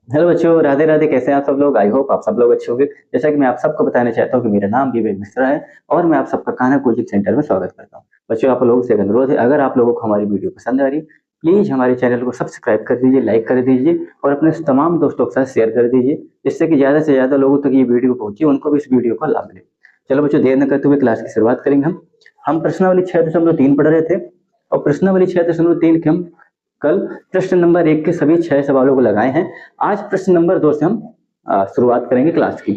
Hello बच्चों, राधे राधे। कैसे हैं आप सब लोग? आई होप आप सब लोग अच्छे होंगे। जैसा कि मैं आप सबको बताना चाहता हूँ कि मेरा नाम विवेक मिश्रा है और मैं आप सबका कान्हा कोचिंग सेंटर में स्वागत करता हूँ। बच्चों, आप लोगों से एक अनुरोध है, अगर आप लोगों को हमारी वीडियो पसंद आ रही प्लीज हमारे चैनल को सब्सक्राइब कर दीजिए, लाइक कर दीजिए और अपने तमाम दोस्तों के साथ शेयर कर दीजिए, जिससे कि ज्यादा से ज्यादा लोगों तक ये वीडियो पहुंचे, उनको भी इस वीडियो का लाभ मिले। चलो बच्चों, देर न करते हुए क्लास की शुरुआत करेंगे। हम प्रश्नावली 6.3 पढ़ रहे थे और प्रश्नावली 6.3 के हम कल प्रश्न नंबर 1 के सभी 6 सवालों को लगाए हैं। आज प्रश्न नंबर 2 से हम शुरुआत करेंगे क्लास की।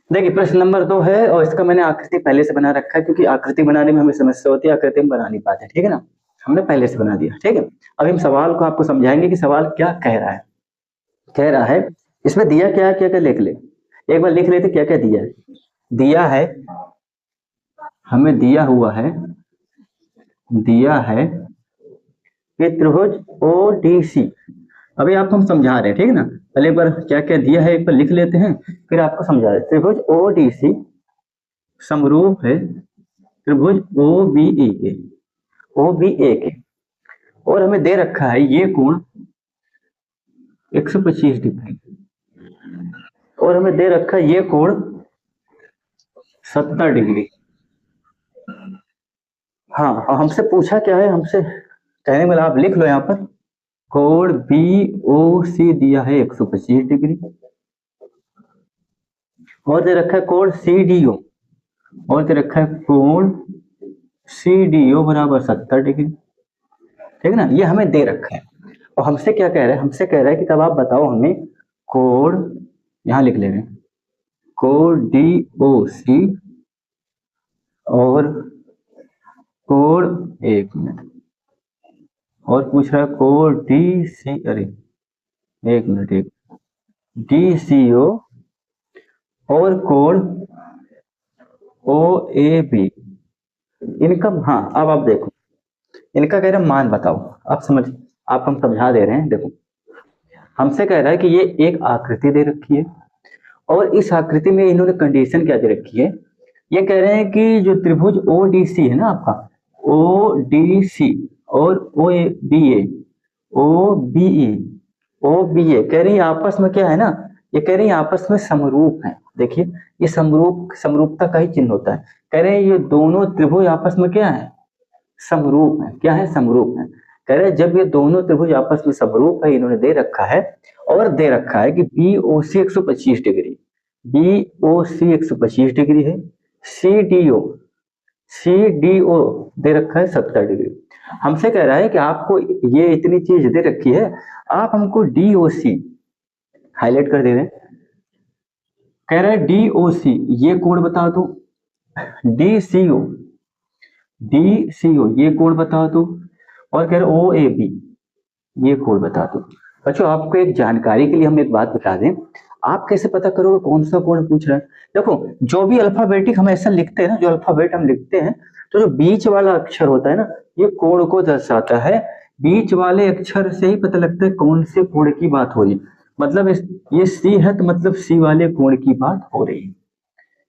देखिए, प्रश्न नंबर 2 है और इसका मैंने आकृति पहले से बना रखा है, क्योंकि आकृति बनाने में हमें समस्या होती है, आकृति हम बना नहीं पाते। ठीक है ना, हमने पहले से बना दिया। ठीक है, अभी हम सवाल को आपको समझाएंगे कि सवाल क्या कह रहा है। कह रहा है, इसमें दिया क्या है, क्या क्या लिख ले। एक बार लिख लेते क्या क्या दिया है। दिया है, हमें दिया है कि त्रिभुज ओ डी सी। अभी आपको हम समझा रहे हैं, ठीक है ना। पहले एक बार क्या क्या दिया है एक बार लिख लेते हैं, फिर आपको समझा रहे हैं। त्रिभुज ओ डी सी समरूप है त्रिभुज ओ बी ई के, ओ बी ए के, और हमें दे रखा है ये कोण 125 डिग्री, और हमें दे रखा है ये कोण 70 डिग्री। हाँ, और हमसे पूछा क्या है, हमसे कहने वाला आप लिख लो यहाँ पर, कोण बी ओ सी दिया है 125 डिग्री, और दे रखा है कोण सी डी ओ, और दे रखा है कोण सी डी ओ बराबर 70 डिग्री। ठीक है ना, ये हमें दे रखा है। और हमसे क्या कह रहा है, हमसे कह रहा है कि तब आप बताओ हमें कोण, यहां लिख ले रहे हैं, कोण डी ओ सी और कोण, एक मिनट, और पूछ रहा है कोण डी सी, अरे एक मिनट, एक डी सी ओ और कोण ओ ए बी, इनका, हाँ अब आप देखो, इनका कह रहे हैं मान बताओ। आप समझ, आप हम समझा दे रहे हैं। देखो, हमसे कह रहा है कि ये एक आकृति दे रखी है और इस आकृति में इन्होंने कंडीशन क्या दे रखी है। ये कह रहे हैं कि जो त्रिभुज ओ डी सी है ना आपका, ओ डी सी और O B A, O B E, O B A, कह रही है आपस में क्या है ना, ये कह रही है आपस में समरूप है। देखिए, ये समरूपता का ही चिन्ह होता है। कह रहे हैं ये दोनों त्रिभुज आपस में क्या है, समरूप है। क्या है, समरूप है। कह रहे जब ये दोनों त्रिभुज आपस में समरूप है, इन्होंने दे रखा है, और दे रखा है कि बी ओ सी 125 डिग्री, बी ओ सी 125 डिग्री है, C D O, C D O दे रखा है 70 डिग्री। हमसे कह रहा है कि आपको ये इतनी चीज दे रखी है, आप हमको डी ओ सी हाईलाइट कर दे रहे हैं। कह रहा है डी ओ सी ये कोण बता दो, डी सी ओ, डी सी ओ ये कोण बता दो, और कह रहे ओ ए बी ये कोण बता दो। बच्चों, आपको एक जानकारी के लिए हम एक बात बता दें, आप कैसे पता करोगे कौन सा कोण पूछ रहा है। देखो, जो भी अल्फाबेटिक हम ऐसा लिखते हैं ना, जो अल्फाबेट हम लिखते हैं, तो जो बीच वाला अक्षर होता है ना, ये कोण को दर्शाता है। बीच वाले अक्षर से ही पता लगता है कौन से कोण की बात हो रही है। मतलब ये सी है तो मतलब सी वाले कोण की बात हो रही है।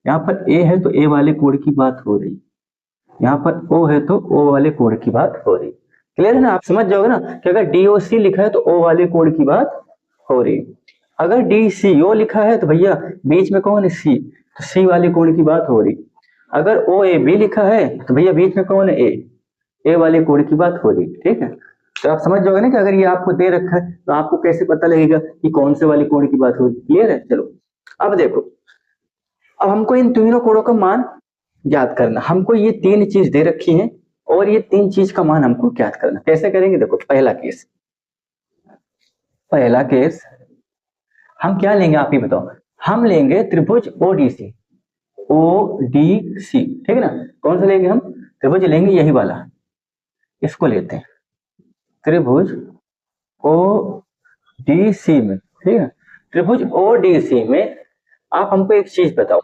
यहाँ पर ए है तो ए वाले कोण की बात हो रही है। यहाँ पर ओ है तो ओ वाले कोण की बात हो रही। क्लियर है ना, आप समझ जाओगे ना कि अगर डीओसी लिखा है तो ओ वाले कोण की बात हो रही। अगर डी सी ओ लिखा है तो भैया बीच में कौन है, सी, तो सी वाले कोण की बात हो रही। अगर ओ ए बी लिखा है तो भैया बीच में कौन है, ए वाले कोण की बात हो रही। ठीक है, तो आप समझ जाओगे ना कि अगर ये आपको दे रखा है तो आपको कैसे पता लगेगा कि कौन से वाले कोण की बात हो रही। क्लियर है, चलो अब देखो, अब हमको इन तीनों कोणों का मान ज्ञात करना। हमको ये तीन चीज दे रखी है और ये तीन चीज का मान हमको ज्ञात करना। कैसे करेंगे, देखो पहला केस, पहला केस हम क्या लेंगे आप ही बताओ। हम लेंगे त्रिभुज ओडीसी, ओ डी सी, ठीक है ना। कौन सा लेंगे हम, त्रिभुज लेंगे यही वाला, इसको लेते हैं त्रिभुज ओ डी सी में। ठीक है, त्रिभुज ओ डी सी में आप हमको एक चीज बताओ।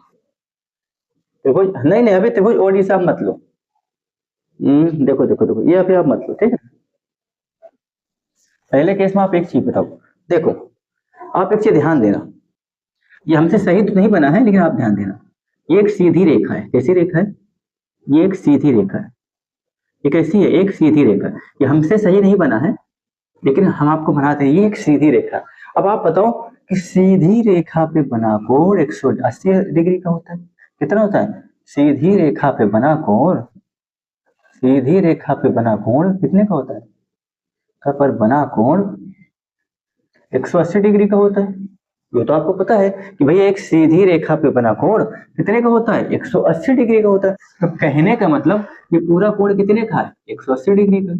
त्रिभुज नहीं नहीं, अभी त्रिभुज ओडीसी आप मत लो। देखो देखो देखो, ये अभी आप मत लो, ठीक है। पहले केस में आप एक चीज बताओ। देखो, आप एक चीज ध्यान देना, ये हमसे सही तो नहीं बना है लेकिन आप ध्यान देना, ये एक सीधी रेखा है। कैसी रेखा है, ये एक सीधी रेखा है। ये कैसी है, एक सीधी रेखा। ये हमसे सही नहीं बना है लेकिन हम आपको बनाते हैं, ये एक सीधी रेखा। अब आप बताओ कि सीधी रेखा पे बना कोण 180 डिग्री का होता है। कितना होता है? सीधी रेखा पे बना कोण, सीधी रेखा पे बना कोण कितने का होता है? का पर बना कोण 180 डिग्री का होता है। ये तो आपको पता है कि भैया एक सीधी रेखा पे बना कोण कितने का होता है? 180 डिग्री का होता है। तो कहने का मतलब ये पूरा कोण कितने का है? 180 डिग्री का।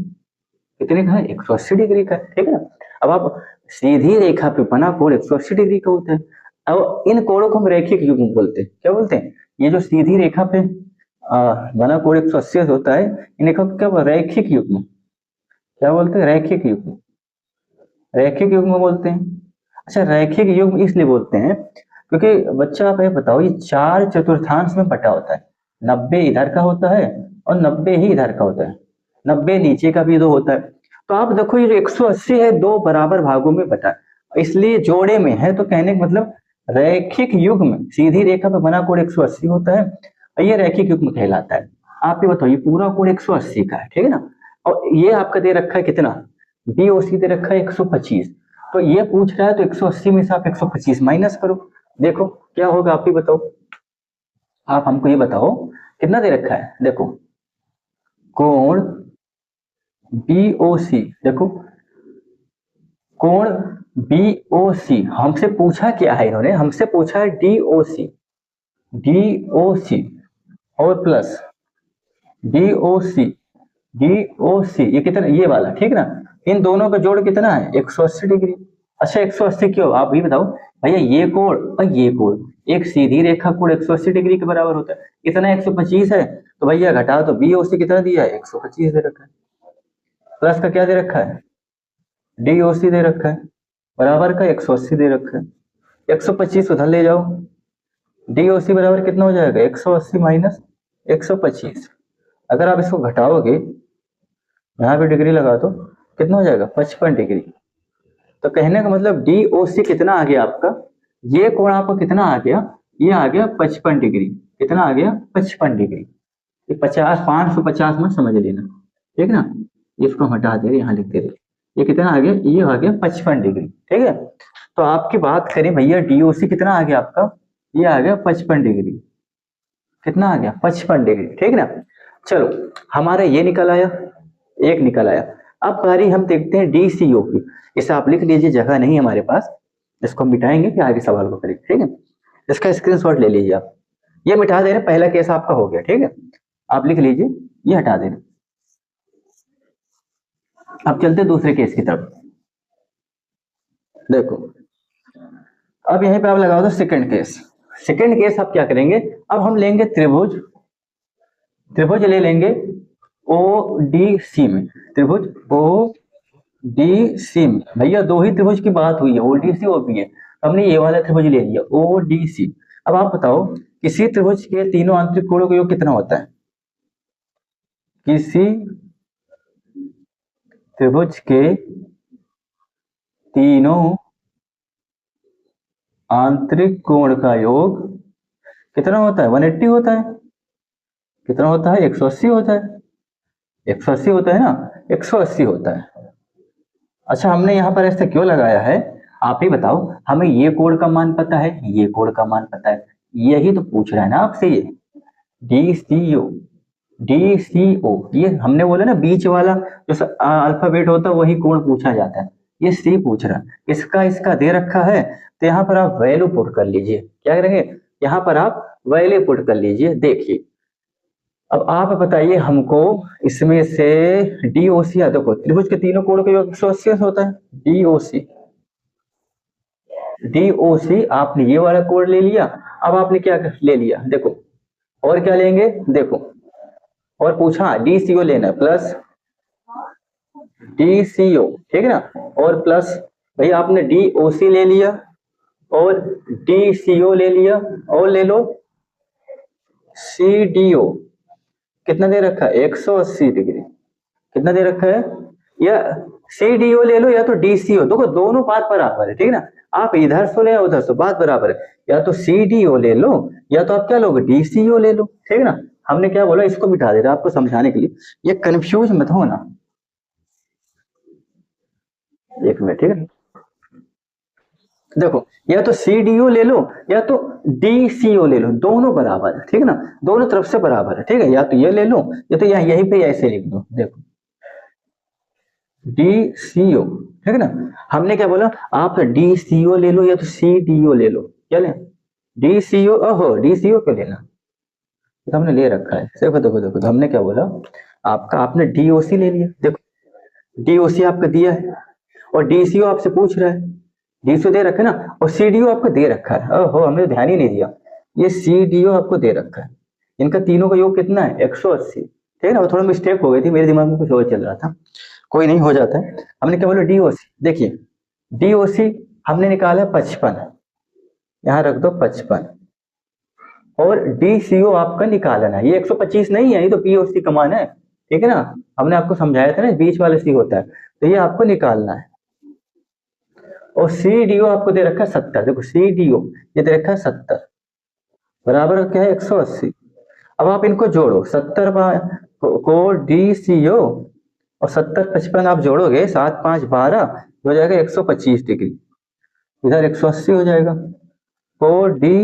कितने का है? 180 डिग्री का, ठीक है ना। अब आप सीधी रेखा पे बना कोण 180 डिग्री का होता है। अब इन कोणों को हम रैखिक युग्म बोलते हैं। क्या बोलते हैं? ये जो सीधी रेखा पे बना कोण 180 होता है, इन्हें क्या रैखिक युग्म, क्या बोलते हैं? रैखिक युग्म, रैखिक युग्म बोलते हैं। अच्छा, रैखिक युग्म इसलिए बोलते हैं क्योंकि बच्चा आप ये बताओ, ये 4 चतुर्थांश में बटा होता है। 90 इधर का होता है और 90 ही इधर का होता है। 90 नीचे का भी 2 होता है। तो आप देखो ये जो 180 है 2 बराबर भागों में बटा, इसलिए जोड़े में है। तो कहने का मतलब रैखिक युग्म सीधी रेखा पर बना कोण 180 होता है और ये रैखिक युग्म कहलाता है। आप ये बताओ, ये पूरा कोण 180 का है, ठीक है ना। और ये आपका दे रखा है कितना? BOC दे रखा है 125। तो ये पूछ रहा है तो 180 में से आप 125 माइनस करो, देखो क्या होगा। आप ही बताओ, आप हमको ये बताओ कितना दे रखा है। देखो कोण BOC, देखो कोण BOC हमसे पूछा क्या है? इन्होंने हमसे पूछा है DOC, DOC और प्लस DOC, DOC ये कितना? ये वाला, ठीक ना। इन दोनों का जोड़ कितना है? 180 डिग्री। अच्छा 180 क्यों? आप ये बताओ भैया, ये कोण और ये कोण एक सीधी रेखा कोण 180 डिग्री के बराबर होता है। इतना 125 है तो भैया घटा तो BOC कितना दिया है? 125 दे रखा है। प्लस का क्या दे रखा है? DOC दे रखा है। बराबर का 180 दे रखा है। 125 उधर ले जाओ, DOC बराबर कितना हो जाएगा? 180 माइनस 125। अगर आप इसको घटाओगे, यहाँ पे डिग्री लगा दो, कितना हो जाएगा? 55 डिग्री। तो कहने का मतलब DOC कितना आ गया आपका? ये कोण आपका कितना आ गया? ये आ गया 55 डिग्री। कितना आ गया? 55 डिग्री। ये 50 550 में समझ लेना, ठीक ना। इसको हम हटा दे रहे, यहाँ लिख दे रहे। ये कितना आ गया? ये आ गया 55 डिग्री, ठीक है। तो आपकी बात करें भैया, DOC कितना आ गया आपका? ये आ गया 55 डिग्री। कितना आ गया? 55 डिग्री, ठीक ना। चलो हमारा ये निकल आया, एक निकल आया। अब बारी हम देखते हैं DCO की। इसे आप लिख लीजिए, जगह नहीं हमारे पास, इसको हम मिटाएंगे कि आगे सवाल को करेंगे, ठीक है। इसका स्क्रीनशॉट ले लीजिए आप। ये मिटा दे रहे, पहला केस आपका हो गया, ठीक है। आप लिख लीजिए, ये हटा दे रहे। अब चलते दूसरे केस की तरफ। देखो अब यहीं पे आप लगा दो सेकंड केस। सेकंड केस आप क्या करेंगे? अब हम लेंगे त्रिभुज, त्रिभुज ले लेंगे ODC में, त्रिभुज ODC में। भैया 2 ही त्रिभुज की बात हुई है, ODC OB है। हमने ये वाला त्रिभुज ले लिया ODC। अब आप बताओ किसी त्रिभुज के तीनों आंतरिक कोणों का योग कितना होता है? किसी त्रिभुज के तीनों आंतरिक कोण का योग कितना होता है? 180 होता है। कितना होता है? 180 होता है। 180 होता है ना, 180 होता है। अच्छा हमने यहाँ पर ऐसा क्यों लगाया है? आप ही बताओ, हमें ये कोण का मान पता है, ये कोण का मान पता है, यही तो पूछ रहा है ना आपसे। ये DCO, DCO ये हमने बोला ना बीच वाला जो अल्फाबेट होता है वही कोण पूछा जाता है। ये C पूछ रहा है, इसका इसका दे रखा है। तो यहाँ पर आप वैल्यू पुट कर लीजिए। क्या करेंगे? यहाँ पर आप वैल्यू पुट कर लीजिए। देखिए अब आप बताइए हमको, इसमें से DOC है। देखो त्रिभुज के तीनों कोण का योग 180 होता है। DOC, DOC आपने ये वाला कोण ले लिया। अब आपने क्या ले लिया? देखो और क्या लेंगे? देखो और पूछा DCO लेना है, प्लस DCO, ठीक है ना। और प्लस भैया आपने DOC ले लिया और DCO ले लिया और ले लो CDO। कितना दे रखा है? 180 डिग्री। कितना दे रखा है? या CDO ले लो या तो DCO, देखो दोनों बात बराबर है, ठीक है ना। आप इधर से ले या उधर से, बात बराबर है। या तो CDO ले लो या तो आप क्या लोगे? DCO ले लो, ठीक है ना। हमने क्या बोला, इसको मिटा दे रहा आपको समझाने के लिए, ये कंफ्यूज मत हो ना। एक मिनट, ठीक है। देखो या तो CDO ले लो या तो DCO ले लो, दोनों बराबर है, ठीक है ना, दोनों तरफ से बराबर है, ठीक है, या तो ये ले लो या तो यहीं पे ऐसे लिख दो, देखो DCO, ठीक है ना। हमने क्या बोला, आप DCO ले लो या तो CDO ले लो, क्या लें, DCO, ओहो DCO क्यों लेना, तो हमने ले रखा है, देखो देखो देखो, तो हमने क्या बोला, आपका आपने DOC ले लिया, देखो DOC आपका दिया है और DCO आपसे पूछ रहा है, DCO दे रखा है ना, और CDO आपको दे रखा है, ओहो हमने ध्यान ही नहीं दिया, ये CDO आपको दे रखा है, इनका तीनों का योग कितना है 180, ठीक है ना, वो थोड़ा मिस्टेक हो गई थी, मेरे दिमाग में कुछ और चल रहा था, कोई नहीं, हो जाता है। हमने क्या बोला DOC, देखिए DOC हमने निकाला 55, यहाँ रख दो 55, और DCO आपका निकालना है, ये 125 नहीं है, ये तो POC का मान है, ठीक है ना, हमने आपको समझाया था ना बीच वाले C होता है, तो ये आपको निकालना है, और CDO आपको दे रखा है 70, देखो CDO ये दे रखा है 70 बराबर क्या है 180, अब आप इनको जोड़ो 70 को DCO और 70 55 आप जोड़ोगे 7 5 12 हो जाएगा 125 डिग्री, इधर 180 हो जाएगा, को डी,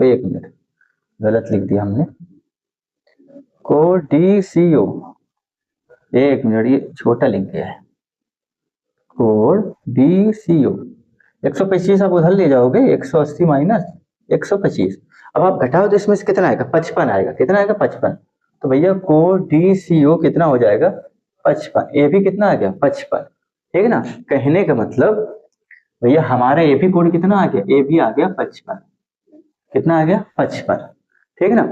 एक मिनट गलत लिख दिया हमने, को DCO, एक मिनट ये छोटा लिख गया है, कोड DCO 125 आप उधर ले जाओगे, 180 माइनस 125, अब आप घटाओ तो इसमें से कितना आएगा 55 आएगा, कितना आएगा 55, तो भैया कोड DCO कितना हो जाएगा 55, ए भी कितना आ गया 55, ठीक है ना, कहने का मतलब भैया हमारा ए भी कोड कितना आ गया, ए भी आ गया 55, कितना आ गया 55, ठीक है ना,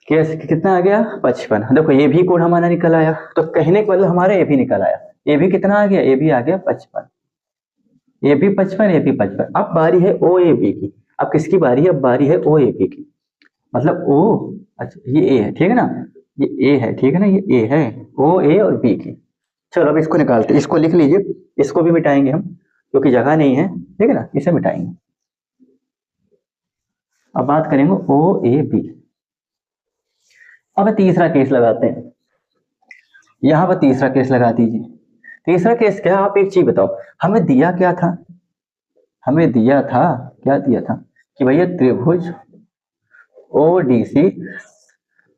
कैसे कितना आ गया 55, देखो ये भी कोड हमारा निकल आया, तो कहने का मतलब हमारा ये भी निकल आया, ये भी कितना आ गया, ये भी आ गया 55, ये भी 55, ये भी 55, अब बारी है OAB की, अब किसकी बारी है, अब बारी है OAB की, मतलब O, अच्छा ये A है, ठीक है ना, ये A है, ठीक है ना, ये A है, O A और B की, चलो अब इसको निकालते, इसको लिख लीजिए, इसको भी मिटाएंगे हम क्योंकि जगह नहीं है, ठीक है ना, इसे मिटाएंगे, अब बात करेंगे OAB। अब तीसरा केस लगाते हैं, यहां पर तीसरा केस लगा दीजिए, तीसरा केस क्या, आप एक चीज बताओ, हमें दिया क्या था, हमें दिया था, क्या दिया था कि भैया त्रिभुज ODC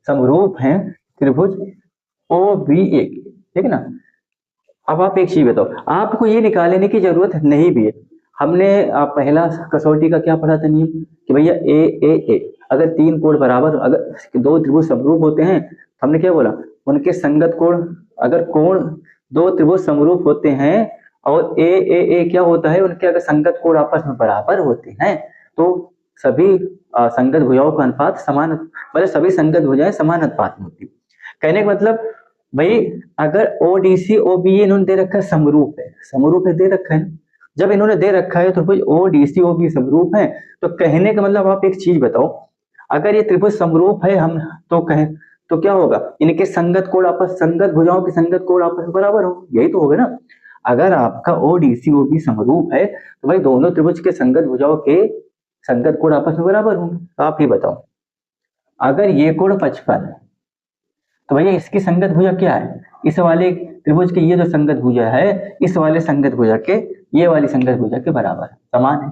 समरूप हैं त्रिभुज OBA, ठीक है ना, अब आप एक चीज बताओ, आपको ये निकालने की जरूरत नहीं भी है, हमने पहला कसौटी का क्या पढ़ा था नियम कि भैया ए अगर तीन कोण बराबर, अगर दो त्रिभुज समरूप होते हैं, हमने क्या बोला, उनके संगत कोण, अगर कोण दो त्रिभुज समरूप होते हैं और ए क्या होता है, उनके अगर संगत कोण आपस में बराबर होते हैं तो सभी संगत भुजाओं का अनुपात समान, मतलब सभी संगत भुजाएं समान अनुपात में होती, कहने का मतलब भाई अगर ODC OBE इन्होंने दे रखा है समरूप है, समरूप है दे रखा है, जब इन्होंने दे रखा है तो भाई ODC OBE समरूप है, तो कहने का मतलब आप एक चीज बताओ, अगर ये त्रिभुज समरूप है हम तो कहें तो क्या होगा, इनके संगत कोण आपस, संगत भुजाओं के संगत कोण आपस में बराबर हो, यही तो होगा ना, अगर आपका ODC OBE समरूप है तो भाई दोनों त्रिभुज के संगत भुजाओं के संगत कोण आपस में बराबर होंगे, तो आप ही बताओ अगर ये कोण 55 है तो भैया इसकी संगत भुजा क्या है, इस वाले त्रिभुज के ये जो संगत भुजा है इस वाले संगत भुजा के ये वाली संगत भुजा के बराबर है, समान है,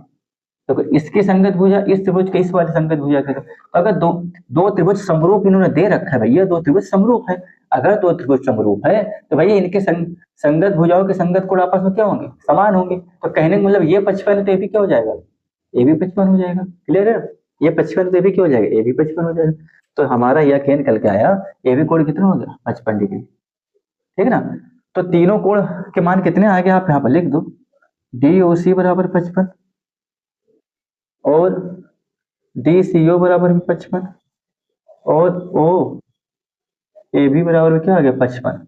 तो इसकी संगत भुजा इस त्रिभुज के इस वाले संगत भुजा के, अगर दो त्रिभुज समरूप इन्होंने दे रखा है भैया, दो त्रिभुज समरूप है, अगर दो त्रिभुज समरूप है तो भैया इनके संगत भुजाओं के संगत कोण आपस में क्या होंगे, समान होंगे, तो कहने का मतलब ये 55 है तो ये भी क्या हो जाएगा, ये भी 55 हो जाएगा, क्लियर है, ये 55 तो ये भी क्या हो जाएगा, ये भी 55 हो जाएगा, तो हमारा यह क्या निकल के आया, ये भी कोण कितना हो गया 55 डिग्री, ठीक है ना, तो तीनों कोण के मान कितने आ गए आप यहाँ पर लिख दो, DOC बराबर 55 और DCO बराबर 55 और OAB बराबर क्या आ गया 55,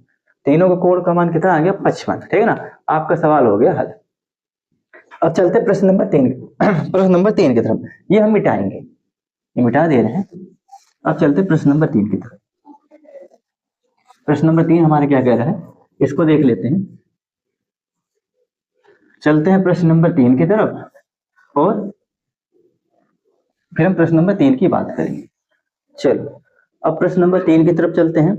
तीनों का कोण का मान कितना आ गया 55, ठीक है ना, आपका सवाल हो गया हल। अब चलते प्रश्न नंबर 3 प्रश्न नंबर 3 की तरफ, ये हम मिटाएंगे, ये मिटा दे रहे हैं, अब चलते प्रश्न नंबर 3 की तरफ, प्रश्न नंबर 3 हमारे क्या कह रहा है, इसको देख लेते हैं, चलते हैं प्रश्न नंबर 3 की तरफ और फिर हम प्रश्न नंबर 3 की बात करेंगे। चलो अब प्रश्न नंबर 3 की तरफ चलते हैं,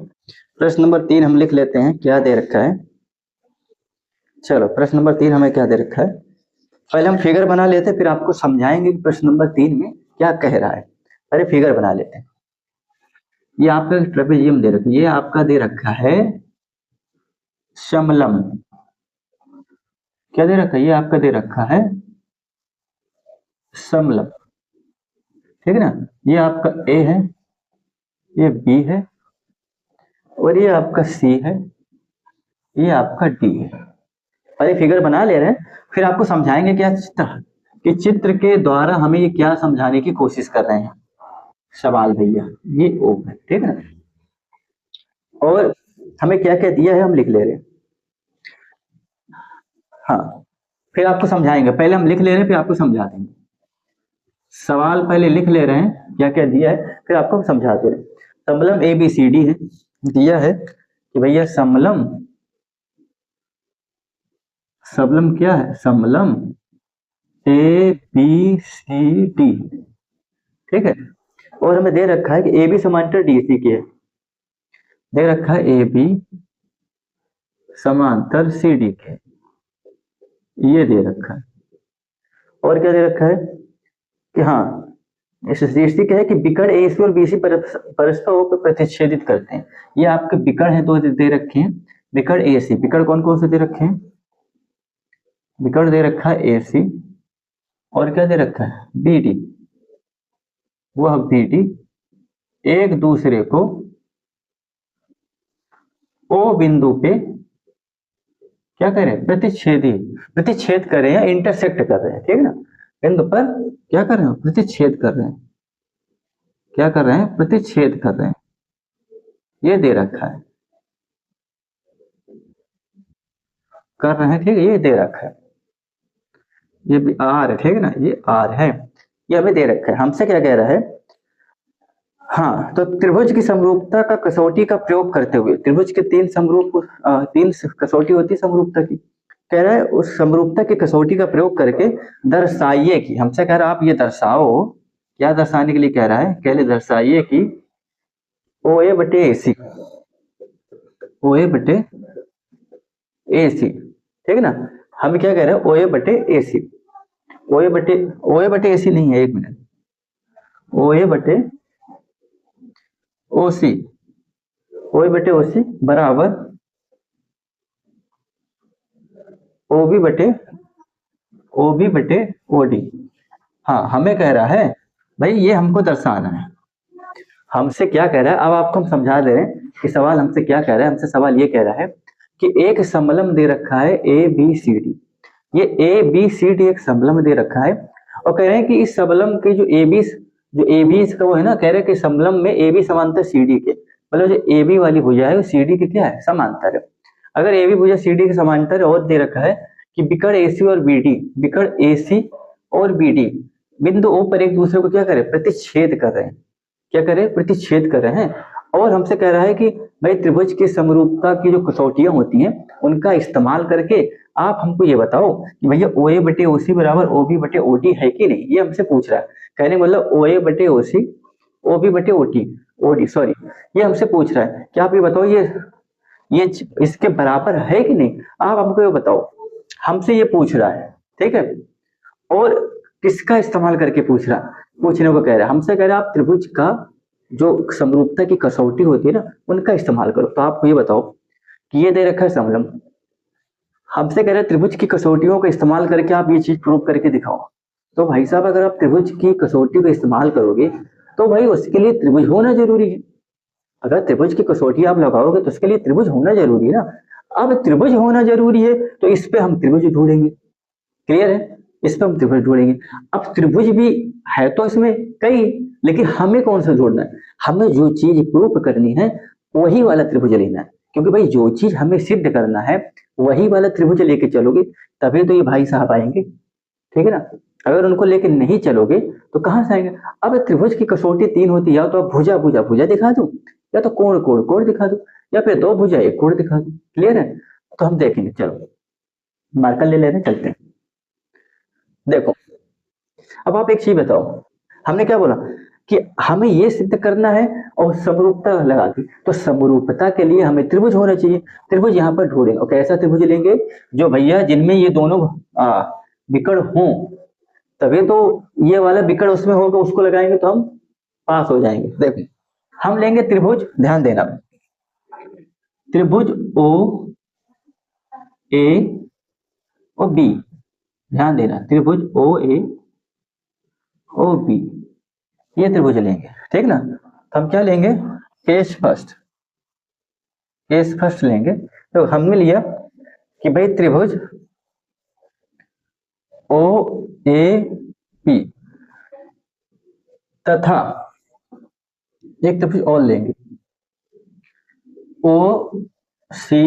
प्रश्न नंबर 3 हम लिख लेते हैं क्या दे रखा है, चलो प्रश्न नंबर 3 हमें क्या दे रखा है, पहले हम फिगर बना लेते हैं, फिर आपको समझाएंगे कि प्रश्न नंबर 3 में क्या कह रहा है। पहले फिगर बना लेते हैं। ये आपका ट्रेपेजियम दे रखा है, ये आपका दे रखा है समलम। क्या दे रखा है? ये आपका दे रखा है समलम, ठीक है ना। ये आपका ए है, ये बी है, और ये आपका सी है, ये आपका डी है। पहले फिगर बना ले रहे हैं, फिर आपको समझाएंगे क्या चित्र, कि चित्र के द्वारा हमें ये क्या समझाने की कोशिश कर रहे हैं। सवाल भैया ये ओ है, ठीक है ना। और हमें क्या क्या दिया है हम लिख ले रहे हैं। हाँ, फिर आपको समझाएंगे, पहले हम लिख ले रहे हैं फिर आपको समझा देंगे। सवाल पहले लिख ले रहे हैं क्या क्या दिया है, फिर आपको समझा दे रहे हैं। समलम ए बी सी डी है, दिया है कि भैया समलम, समलम क्या है? समलम ए बी सी डी, ठीक है। और हमें दे रखा है कि ए बी समांतर डी सी के है, दे रखा है ए बी समांतर सी डी के, ये दे रखा है। और क्या दे रखा है कि हाँ, इस शीर्षक है कि विकर्ण एसी और बीसी परस्पर होकर प्रतिच्छेदित करते हैं। ये आपके विकर्ण है, दो दे रखे हैं, विकर्ण एसी। विकर्ण कौन कौन से दे रखे हैं? विकर्ण दे रखा है एसी, और क्या दे रखा है? बीडी। वह बीडी एक दूसरे को ओ बिंदु पे क्या करें? प्रतिच्छेद कर रहे हैं, इंटरसेक्ट कर रहे हैं, ठीक है ना। बिंदु पर क्या कर रहे हैं? प्रतिच्छेद कर रहे हैं। क्या कर रहे हैं? प्रतिच्छेद कर रहे हैं। ये दे रखा है, कर रहे हैं, ठीक है, ये दे रखा है। ये भी आर है, ठीक है ना, ये आर है, ये हमें दे रखा है। हमसे क्या कह रहा है? हाँ, तो त्रिभुज की समरूपता का कसौटी का प्रयोग करते हुए, त्रिभुज के तीन समरूप तीन कसौटी होती है समरूपता की, कह रहा है उस समरूपता की कसौटी का प्रयोग करके दर्शाइए कि, हमसे कह रहा है आप ये दर्शाओ, क्या दर्शाने के लिए कह रहा है? कह ले दर्शाइए कि ओ ए बटे ए सी, ओ ए बटे ए सी, ठीक है ना। हम क्या कह रहे हैं? ओ ए बटे ए सी, ओ ए बटे ए सी नहीं है, एक मिनट, ओ ए बटे ओ सी, ओ ए बटे ओ सी बराबर ओ बी बटे ओ डी। हाँ, हमें कह रहा है भाई ये हमको दर्शाना है। हमसे क्या कह रहा है, अब आपको हम समझा दे रहे हैं कि सवाल हमसे क्या कह रहा है। हमसे सवाल ये कह रहा है कि एक समलम दे रखा है ए बी सी डी, ये ए बी सी डी एक समलम दे रखा है, और कह रहे हैं कि इस समलम के जो ए बी का वो है ना, कह रहे हैं कि समलम में ए बी समांतर सी डी के, मतलब जो ए बी वाली भुजा है वो सी डी के क्या है? समांतर है। अगर ए बी भुजा सी डी के समांतर है, और दे रखा है कि विकर्ण ए सी और बी डी, विकर्ण ए सी और बी डी बिंदु ओ पर एक दूसरे को क्या करे? प्रतिच्छेद कर रहे हैं। क्या करे? प्रतिच्छेद कर रहे हैं। और हमसे कह रहा है कि भाई त्रिभुज की समरूपता की जो कसौटियां होती हैं उनका इस्तेमाल करके आप हमको ये बताओ कि भैया ओ ए बटे ओ सी बराबर ओ बी बटे ओ डी है कि नहीं, ये हमसे पूछ रहा है। कहने मतलब ओ ए बटे ओ सी, ओ बी बटे ओ डी सॉरी, ये हमसे पूछ रहा है कि आप ये बताओ ये इसके बराबर है कि नहीं, आप हमको ये बताओ। हमसे ये पूछ रहा है, ठीक है। और किसका इस्तेमाल करके पूछने को कह रहा है? हमसे कह रहा है आप त्रिभुज का जो समरूपता की कसौटी होती है ना, उनका इस्तेमाल करो। तो आपको ये बताओ कि ये दे रखा है समलम, हमसे कह रहे हैं त्रिभुज की कसौटियों का इस्तेमाल करके आप ये चीज प्रूव करके दिखाओ। तो भाई साहब अगर आप त्रिभुज की कसौटी का इस्तेमाल करोगे तो भाई उसके लिए त्रिभुज होना जरूरी है। अगर त्रिभुज की कसौटी आप लगाओगे तो उसके लिए त्रिभुज होना जरूरी है ना। अब त्रिभुज होना जरूरी है तो इस पे हम त्रिभुज ढूंढेंगे, क्लियर है, इस पे हम त्रिभुज ढूंढेंगे। अब त्रिभुज भी है तो इसमें कई, लेकिन हमें कौन सा ढूंढना है? हमें जो चीज प्रूफ करनी है वही वाला त्रिभुज लेना है, क्योंकि भाई जो चीज हमें सिद्ध करना है वही वाला त्रिभुज लेके चलोगे तभी तो ये भाई साहब आएंगे, ठीक है ना। अगर उनको लेके नहीं चलोगे तो कहां से आएंगे? अब त्रिभुज की कसौटी तीन होती है, या तो आप भुजा भुजा भुजा दिखा दो, या तो कोण कोण कोण दिखा दो, या फिर दो भुजा एक कोण दिखा दो, क्लियर है। तो हम देखेंगे, चलो मार्कर ले लेते हैं, चलते हैं। देखो अब आप एक चीज बताओ, हमने क्या बोला कि हमें ये सिद्ध करना है और समरूपता लगा दी, तो समरूपता के लिए हमें त्रिभुज होना चाहिए। त्रिभुज यहाँ पर ढूंढेंगे, और कैसा त्रिभुज लेंगे? जो भैया जिनमें ये दोनों विकर्ण हो तभी तो ये वाला विकर्ण उसमें होगा, उसको लगाएंगे तो हम पास हो जाएंगे। देखो हम लेंगे त्रिभुज, ध्यान देना, त्रिभुज ओ ए और बी, ध्यान देना, त्रिभुज ओ ए ओ बी, ये त्रिभुज लेंगे, ठीक ना। तो हम क्या लेंगे, केस फर्स्ट, केस फर्स्ट लेंगे। तो हमने लिया कि भाई त्रिभुज ओ ए बी तथा एक त्रिभुज और लेंगे ओ सी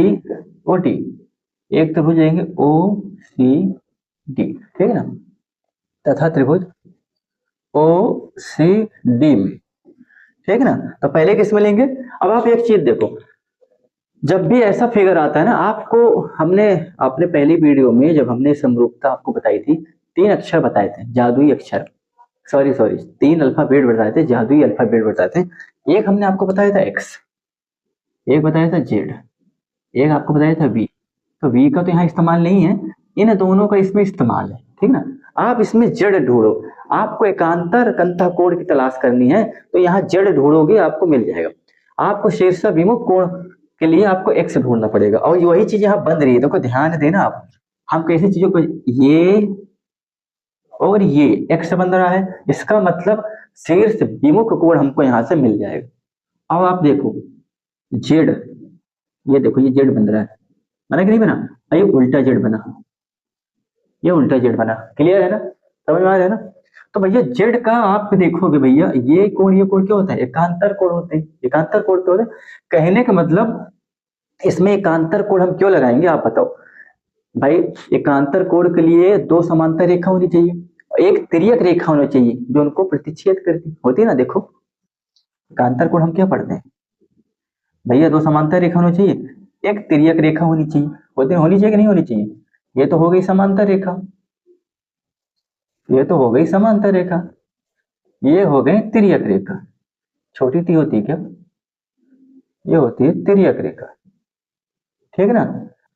ओ डी, एक त्रिभुज लेंगे ओ सी डी, ठीक है ना, तथा त्रिभुज ओ सी डी में, ठीक है ना। तो पहले किस में लेंगे। अब आप एक चीज देखो, जब भी ऐसा फिगर आता है ना, आपको हमने अपने पहली वीडियो में जब हमने समरूपता आपको बताई थी, 3 अक्षर बताए थे, जादुई अक्षर, सॉरी 3 अल्फाबेट बताए थे, जादुई अल्फाबेट बताए थे। एक हमने आपको बताया था एक्स, एक बताया था जेड, एक आपको बताया था वी। तो वी का तो यहाँ इस्तेमाल नहीं है, इन दोनों का इसमें इस्तेमाल है, ठीक ना। आप इसमें जेड ढूंढो, आपको एकांतर कंथा कोण की तलाश करनी है, तो यहाँ जेड ढूंढोगे आपको मिल जाएगा। आपको शीर्ष विमुख कोण के लिए आपको एक्स ढूंढना पड़ेगा, और वही चीज यहाँ बन रही है, देखो ध्यान देना आप, हम कैसी चीजों को, ये और ये एक्स बन रहा है, इसका मतलब शीर्ष विमुख कोण हमको यहाँ से मिल जाएगा। अब आप देखो जेड, ये देखो ये जेड बन रहा है, बना कि नहीं बना, ये उल्टा जेड बना, ये उल्टा जेड बना, क्लियर है ना, समझ में आ रहा है ना। तो भैया जेड का आप देखोगे भैया, ये कोण क्या होता है, एकांतर कोण होते हैं, एकांतर कोण क्या होते हैं, कहने का मतलब इसमें एकांतर कोण हम क्यों लगाएंगे आप बताओ भाई। एकांतर कोण के लिए 2 समांतर रेखा होनी चाहिए, एक तिर्यक रेखा होनी चाहिए जो उनको प्रतिच्छेद करती होती है ना। देखो एकांतर कोण हम क्या पढ़ते हैं भैया, 2 समांतर रेखा होनी चाहिए, एक तिर्यक रेखा होनी चाहिए, होनी चाहिए कि नहीं होनी चाहिए। ये तो हो गई समांतर रेखा, ये तो हो गई समांतर रेखा, ये हो गई तिर्यक रेखा, छोटी टी होती है क्या, ये होती है तिर्यक रेखा, ठीक है ना।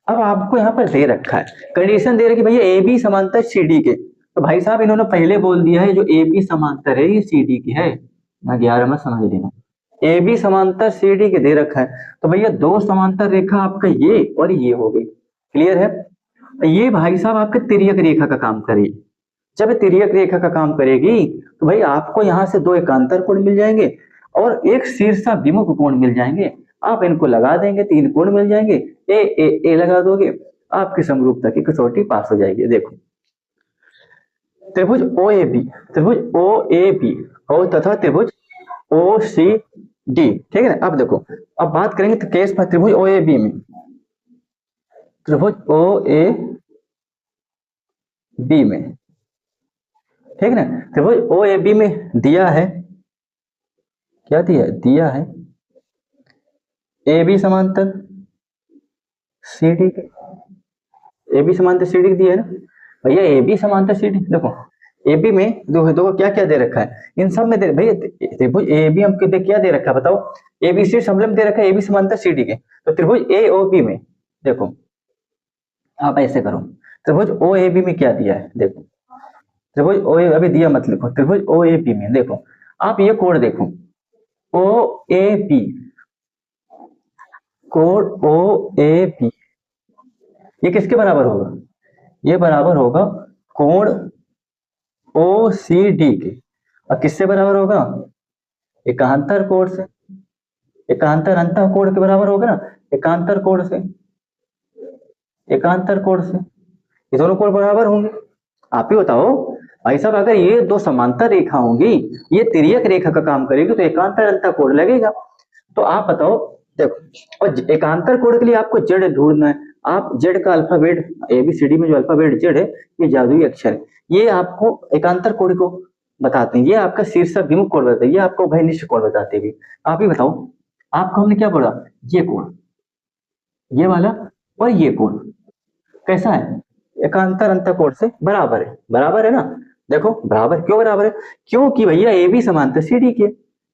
अब आपको यहाँ पर दे रखा है, कंडीशन दे रखी भैया ए बी समांतर सी डी के, तो भाई साहब इन्होंने पहले बोल दिया है जो ए बी समांतर है ये सी डी की है ना, 11 में समझ लेना, ए बी समांतर सी डी के दे रखा है। तो भैया 2 समांतर रेखा आपका ये और ये हो गई, क्लियर है। ये भाई साहब आपके तिर्यक रेखा का काम करेगी, जब तिर्यक रेखा का काम करेगी तो भाई आपको यहाँ से 2 एकांतर कोण मिल जाएंगे और एक शीर्षा विमुख कोण मिल जाएंगे, आप इनको लगा देंगे 3 कोण मिल जाएंगे, ए लगा दोगे, आपकी समरूपता की कसौटी पास हो जाएगी। देखो त्रिभुज ओ ए बी, त्रिभुज ओ ए बी और तथा त्रिभुज ओ सी डी, ठीक है ना। अब देखो अब बात करेंगे तो केस पर त्रिभुज ओ ए बी में, त्रिभुज ओ ए बी में, ठीक है ना। त्रिभुज ओ ए बी में दिया है, क्या दिया है ए बी समांतर सी डी के, ए बी समांतर सी डी दिया है ना भैया, ए बी समांतर सी डी। देखो ए बी में दो क्या क्या दे रखा है, इन सब में दे भैया त्रिभुज ए बी हमको क्या दे रखा है बताओ, ए बी सी समलंब दे रखा है ए बी समांतर सी डी के। तो त्रिभुज ए ओ बी में देखो आप ऐसे करो, त्रिभुज ओ ए बी में क्या दिया है देखो, त्रिभुज ओ ए अभी दिया मत लिखो, त्रिभुज ओ ए बी में देखो आप ये कोण देखो ओ ए बी, कोण ओ ए बी ये किसके बराबर होगा, ये बराबर होगा कोण ओ सी डी के, और किससे बराबर होगा, एकांतर कोण से, एकांतर अंतः कोण के बराबर होगा ना, एकांतर कोण से, एकांतर कोण से, ये दोनों कोण बराबर होंगे। आप ही बताओ भाई साहब, अगर ये 2 समांतर रेखा होंगी, ये तिर्यक रेखा का काम करेगी तो एकांतर अंतः कोण लगेगा। तो आप बताओ देखो, और एकांतर कोण के लिए आपको जेड ढूंढना है, आप जेड का अल्फाबेट एबीसीडी में जो अल्फाबेट जेड है ये जादुई अक्षर है, ये आपको एकांतर कोण को बताते हैं, ये आपका शीर्ष विमुख कोण बताते हैं, ये आपको उभयनिष्ठ कोण बताते हैं। आप ही बताओ आपको हमने क्या बोला, ये कोण, ये वाला और ये कोण कैसा है, एकांतर अंतः कोण से बराबर है, बराबर है ना। देखो बराबर क्यों बराबर है, क्योंकि भैया ए बी समांतर सी डी के,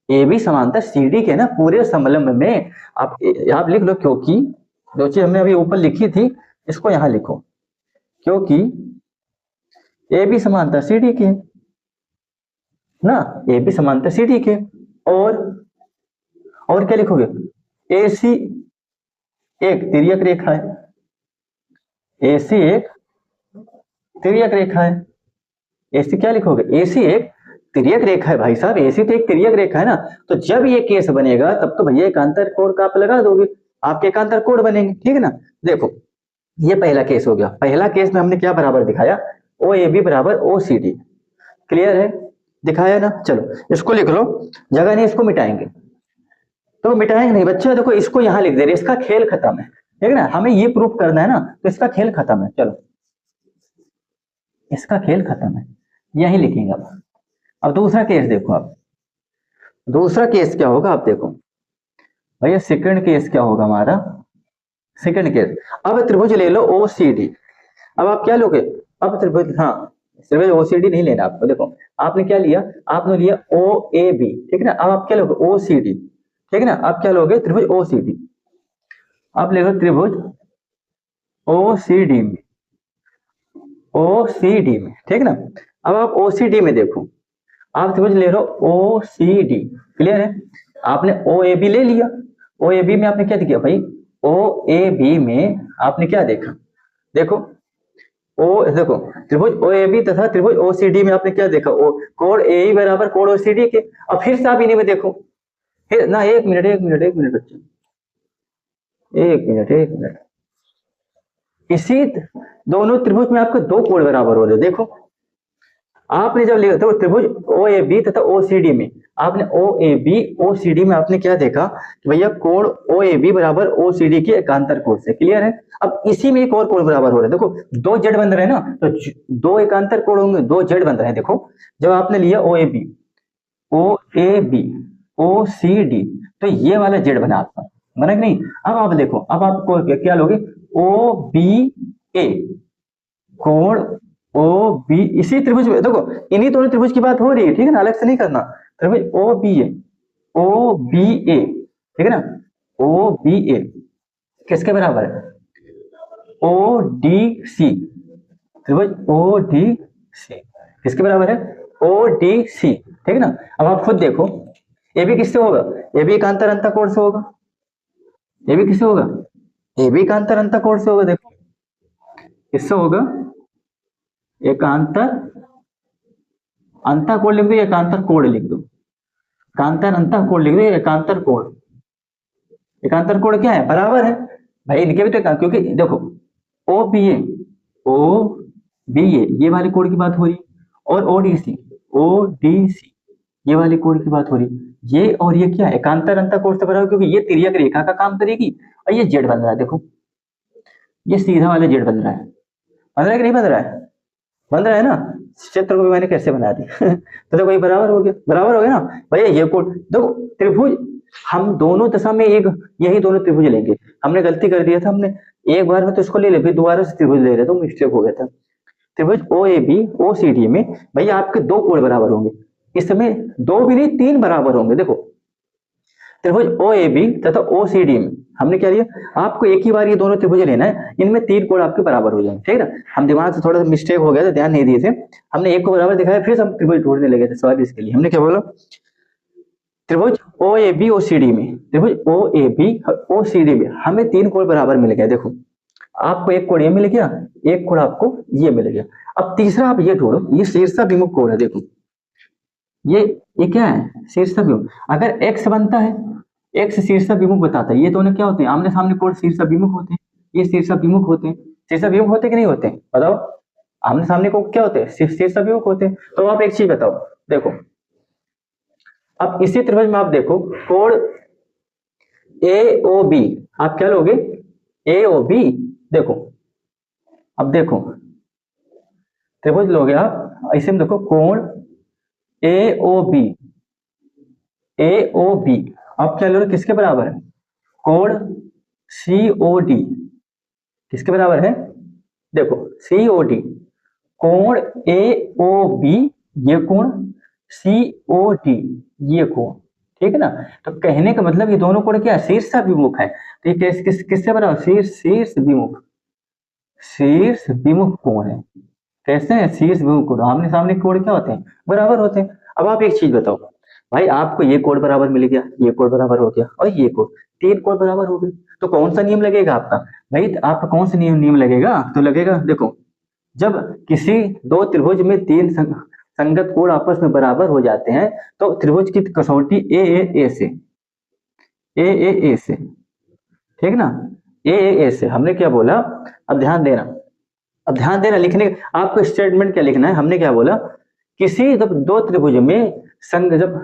ए बी समांतर सी डी के ना पूरे समलंब में, आप लिख लो क्योंकि, जो चीज हमने अभी ऊपर लिखी थी इसको यहां लिखो, क्योंकि ए बी समांतर सी डी के ना, ए बी समांतर सी डी के। और क्या लिखोगे, ए सी एक तिर्यक रेखा है, ए सी एक तिर्यक रेखा है। एसी क्या लिखोगे, एसी एक तिर्यक रेखा है भाई साहब, एसी तो एक तिर्यक रेखा है ना। तो जब ये केस बनेगा तब तो भैया एकांतर कोण का आप लगा दोगे, आपके एकांतर कोण बनेंगे, ठीक है ना। देखो ये पहला केस हो गया। पहला केस में हमने क्या बराबर दिखाया, ओ ए बी बराबर ओ सी डी, क्लियर है, दिखाया ना। चलो इसको लिख लो, जगह नहीं इसको मिटाएंगे, तो मिटाएंगे नहीं बच्चे, देखो इसको यहाँ लिख दे रहे, इसका खेल खत्म है, ठीक है ना। हमें ये प्रूफ करना है ना, तो इसका खेल खत्म है। चलो इसका खेल खत्म है, यही लिखेंगे। अब दूसरा केस देखो, आप दूसरा केस क्या होगा, आप देखो भैया सेकंड केस क्या होगा हमारा, सेकंड केस। अब त्रिभुज ले लो ओ सी डी। अब आप क्या लोगे, अब त्रिभुज, हाँ त्रिभुज ओ सी डी नहीं लेना आपको। देखो आपने क्या लिया, आपने लिया ओ ए बी, ठीक है ना। अब आप क्या लोगे, ओ सी डी, ठीक है ना। आप क्या लोगे, त्रिभुज ओ सी डी। आप ले लो त्रिभुज ओ सी डी में, ओ सी डी में, ठीक है ना। अब आप ओ सी डी में देखो, आप त्रिभुज ले रहे हो ओ सी डी, क्लियर है। आपने ओ ए बी ले लिया, ओ ए बी में आपने क्या दिया भाई, ओ ए बी में आपने क्या देखा, देखो ओ, देखो त्रिभुज ओ ए बी तथा त्रिभुज ओ सी डी में आपने क्या देखा, ओ कोण ए ई बराबर कोण ओ सी डी के। अब फिर से आप इन्हीं में देखो, फिर ना, एक मिनट बच्चे, एक मिनट, इसी दोनों त्रिभुज में आपके दो कोण बराबर हो रहे, देखो आपने जब लिखा तो त्रिभुज ओ ए बी तथा ओ सी डी में, आपने ओ A B O C D में आपने क्या देखा कि भैया कोण ओ ए बी बराबर ओ सी डी के एकांतर कोण से, क्लियर है। अब इसी में एक और कोण बराबर हो रहा है, देखो दो जेड बन रहे हैं ना, तो दो एकांतर कोण होंगे, दो जेड बन रहे हैं। देखो जब आपने लिया ओ A B O C D, तो ये वाला जेड बना आपका, बना कि नहीं। अब आप देखो, अब आपको क्या लोगे, ओ बी ए कोण ओ बी, इसी त्रिभुज में देखो, इन्हीं दोनों त्रिभुज की बात हो रही है, ठीक है ना, अलग से नहीं करना। त्रिभुज ओ बी ए, ठीक है ना, ओ बी ए किसके बराबर है, ओ डी सी, त्रिभुज ओ डी सी किसके बराबर है, ओ डी सी, ठीक है ना। अब आप खुद देखो, ए बी किससे होगा, ए बी एकांतर अंतःकोण से होगा, ए बी किससे होगा, ए बी एकांतर अंतःकोण से होगा। देखो किससे होगा, एकांतर अंतःकोण लिख दो, एकांतर कोण लिख दो, एकांतर अंतःकोण लिख दो, एकांतर कोण, एकांतर कोण क्या है, बराबर है भाई इनके भी तो, क्योंकि देखो ओ बी ए ये वाले कोण की बात हो रही, और ओ डी सी ये वाले कोण की बात हो रही, ये और ये क्या है, एकांतर अंतःकोण से बराबर, क्योंकि ये तिर्यक रेखा का काम करेगी, और ये जेड बन रहा है। देखो ये सीधा वाला जेड बन रहा है, कि नहीं बन रहा है, बन रहा है ना। क्षेत्र को भी मैंने कैसे बना दी तो देखो ये बराबर हो गया ना भैया। ये कोण देखो, त्रिभुज हम दोनों दशा में एक, यही दोनों त्रिभुज लेंगे। हमने गलती कर दिया था, हमने एक बार में तो इसको ले ले, फिर दोबारा से त्रिभुज ले रहे, तो मिस्टेक हो गया था। त्रिभुज ओ A B O C D में भैया आपके दो कोण बराबर होंगे, इस समय दो भी नहीं तीन बराबर होंगे। देखो त्रिभुज ओ ए बी तथा ओ सी डी में हमने क्या लिया, आपको एक ही बार ये दोनों त्रिभुज लेना है, इनमें तीन कोण आपके बराबर हो जाएंगे, ठीक है ना। हम दिमाग से थोड़ा सा मिस्टेक हो गया था, ध्यान नहीं दिए थे, हमने एक को बराबर दिखाया, फिर हम त्रिभुज ढूंढने लगे थे, सवाल इसके लिए हमने क्या बोला, त्रिभुज ओ A B O C D में, त्रिभुज ओ A B O C D में हमें तीन कोण बराबर मिल गया। देखो आपको एक कोण ये मिल गया, एक कोण आपको ये मिल गया। अब तीसरा आप ये ढूंढो, ये शीर्षाभिमुख कोण है। देखो ये क्या है, शीर्षाभिमुख। अगर एक्स बनता है, एक्स शीर्षाभिमुख बताता है, ये दोनों क्या होते हैं, आमने सामने कोण शीर्षाभिमुख होते हैं, ये शीर्षाभिमुख होते हैं। शीर्षाभिमुख होते कि नहीं होते, बताओ, आमने सामने को क्या होते हैं, शीर्षाभिमुख होते हैं। तो आप एक चीज बताओ, देखो अब इसी त्रिभुज में आप देखो कोण ए ओ बी, आप क्या लोगे, ए ओ बी। देखो अब देखो त्रिभुज लोगे आप, इसे में देखो कोण ए ओ बी, आप क्या लोगे, किसके बराबर है, कोण सी ओ डी, किसके बराबर है, देखो सी ओ डी, कोण ए ओ बी ये कोण, सी ओ डी ये कोण, ठीक है ना। तो कहने का मतलब ये दोनों कोण क्या है, शीर्षाभिमुख है। तो ये किससे बराबर, शीर्षाभिमुख कोण है, कैसे हैं? शीर्ष भू कोण, आमने सामने कोण क्या होते हैं? बराबर होते हैं। अब आप एक चीज बताओ भाई, आपको ये कोण बराबर मिल गया, ये कोण बराबर हो गया और ये कोण, तीन कोण बराबर हो गए, तो कौन सा नियम लगेगा आपका? भाई आपका कौन सा नियम नियम लगेगा? तो लगेगा देखो, जब किसी दो त्रिभुज में तीन संगत कोण आपस में बराबर हो जाते हैं तो त्रिभुज की कसौटी ए से, ए से, ठीक ना, ए से हमने क्या बोला? अब ध्यान देना, अब ध्यान देना, लिखने आपको स्टेटमेंट क्या लिखना है, हमने क्या बोला? किसी जब दो त्रिभुज में संग जब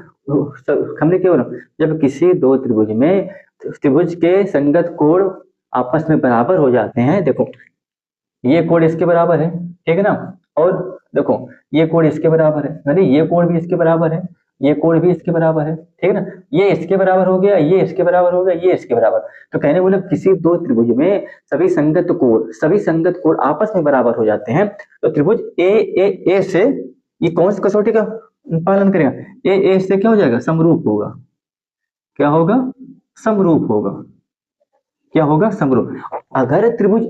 हमने क्या बोला, जब किसी दो त्रिभुज में त्रिभुज के संगत कोण आपस में बराबर हो जाते हैं, देखो ये कोण इसके बराबर है, ठीक है ना, और देखो ये कोण इसके बराबर है, यानी ये कोण भी इसके बराबर है, ये कोण भी इसके बराबर है, ठीक है ना, ये इसके बराबर हो गया, ये इसके बराबर हो गया, ये इसके बराबर। तो कहने बोले किसी दो त्रिभुज में सभी संगत कोण आपस में बराबर हो जाते हैं तो त्रिभुज ए से ये कौन सी कसौटी का पालन करेगा? ए से क्या हो जाएगा? समरूप होगा। क्या होगा? समरूप होगा। क्या होगा? समरूप। अगर त्रिभुज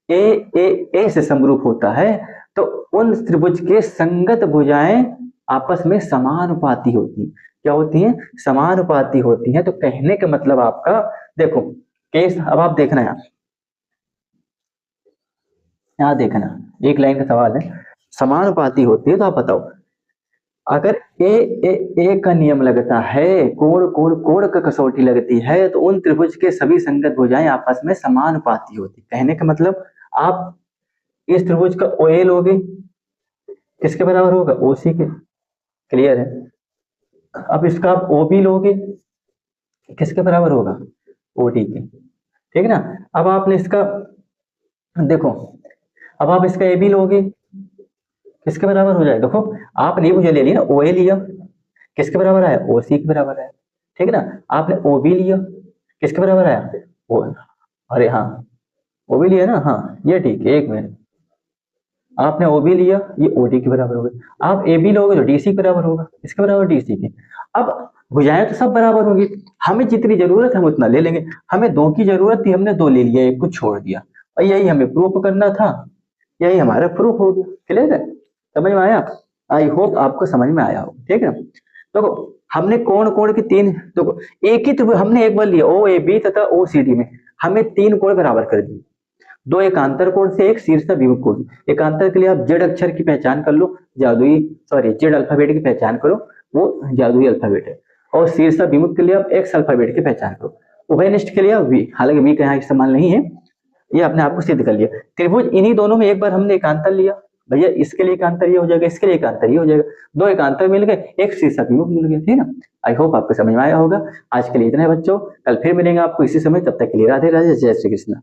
ए से समरूप होता है तो उन त्रिभुज के संगत भुजाएं आपस में समानुपाती होती हैं। क्या होती हैं? समानुपाती होती हैं। तो कहने का मतलब आपका देखो केस, अब आप देखना यहाँ देखना, एक लाइन का सवाल है, समानुपाती होती है तो आप बताओ, अगर ए का नियम लगता है, कोण कोण कोण का कसौटी लगती है तो उन त्रिभुज के सभी संगत भुजाएं आपस में समानुपाती होती। कहने का मतलब आप इस त्रिभुज का OA लोगे, किसके बराबर होगा? OC के। क्लियर है? अब इसका आप OB लोगे, किसके बराबर होगा? OD के। ठीक है ना। अब आपने इसका देखो, अब आप इसका AB लोगे, किसके बराबर हो जाए? देखो आपने मुझे ले लिया ना, OA लिया, किसके बराबर आया? OC के बराबर आया। ठीक है ना। आपने OB लिया, किसके बराबर आया? अरे हाँ, OB लिया ना, हाँ ये ठीक है, एक मिनट, आपने OB लिया, ये OD के बराबर होगा। आप AB लोगे तो DC के बराबर होगा, किसके बराबर? DC के। अब भुजाएं तो सब बराबर होगी, हमें जितनी जरूरत है हम उतना ले लेंगे, हमें दो की जरूरत थी, हमने दो ले लिया, एक कुछ छोड़ दिया, और यही हमें प्रूफ करना था, यही हमारा प्रूफ हो गया। क्लियर है? समझ में आया? आई होप आपको समझ में आया हो। ठीक है ना। तो हमने कोण कोण की तीन, तो एक ही तो हमने एक बार लिया OAB तथा OCD में हमें तीन कोण बराबर कर दिए, दो एकांतर कोण से एक शीर्ष विमुख कोण। एकांतर के लिए आप जेड अक्षर की पहचान कर लो, जादुई जेड अल्फाबेट की पहचान करो, वो जादुई अल्फाबेट है। और शीर्ष विमुख के लिए आप एक्स अल्फाबेट की पहचान करो। उभयनिष्ठ के लिए आप वी, हालांकि वी का यहाँ इस्तेमाल नहीं है, ये अपने आप को सिद्ध कर लिया। त्रिभुज इन्हीं दोनों में एक बार हमने एकांतर लिया, भैया इसके लिए एकांतर ये हो जाएगा, इसके लिए एकांतर ये हो जाएगा, दो एकांतर मिल गए, एक शीर्ष विमुख मिल गया। ठीक है ना। आई होप आपको समझ में आया होगा। आज के लिए इतना है बच्चों, कल फिर मिलेंगे आपको इसी समय, तब तक के लिए राधे राधे, जय श्री कृष्ण।